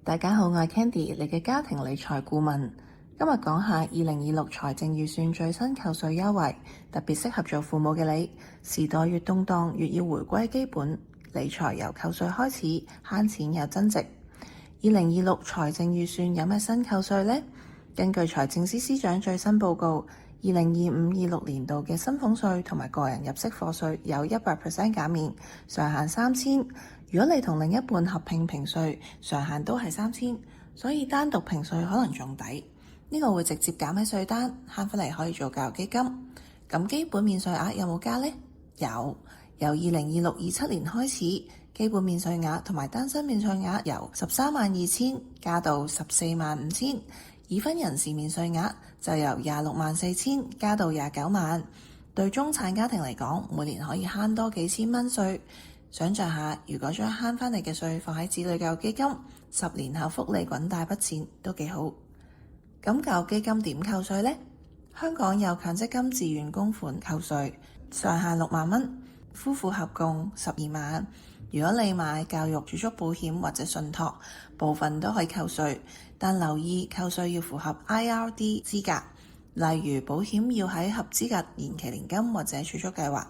大家好，我係 Candy，你嘅家庭理財顧問。今日講下2026財政預算最新扣稅優惠，特別適合做父母嘅你。時代越動盪，越要回歸基本，理財由扣稅開始，慳錢又增值。2026財政預算有咩新扣稅呢？根據財政司司長最新報告，2025-26年度嘅薪俸稅同埋個人入息課稅有100% 減免，上限3000。如果你同另一半合併評稅，上限都係3000，所以單獨評稅可能仲抵。呢個會直接減喺稅單，慳返嚟可以做教育基金。咁基本免稅額有冇加呢？有，由2026-27年開始，基本免稅額同埋單身免稅額由132000加到145000，已婚人士免稅額就由264000加到29萬。對中產家庭嚟講，每年可以慳多幾千蚊稅。想像下，如果將慳返嚟嘅稅放喺子女教育基金，10年後福利滾大筆錢都幾好。咁教育基金點扣稅呢？香港有強積金自願供款扣稅，上限6萬蚊，夫婦合共12萬。如果你買教育儲蓄保險或者信託，部分都可以扣稅，但留意扣稅要符合 IRD 資格，例如保險要喺合資格延期年金或者儲蓄計劃。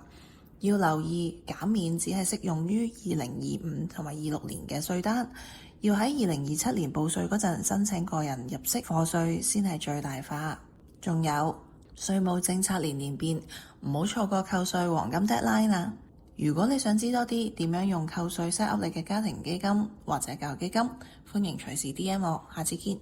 要留意減免只係適用於2025同埋26年嘅稅單，要喺2027年報稅嗰陣申請個人入息課稅先係最大化。仲有稅務政策年年變，唔好錯過扣稅黃金 deadline 啊！如果你想知多啲點樣用扣稅 set up 你嘅家庭基金或者教育基金，歡迎隨時 DM 我，下次見。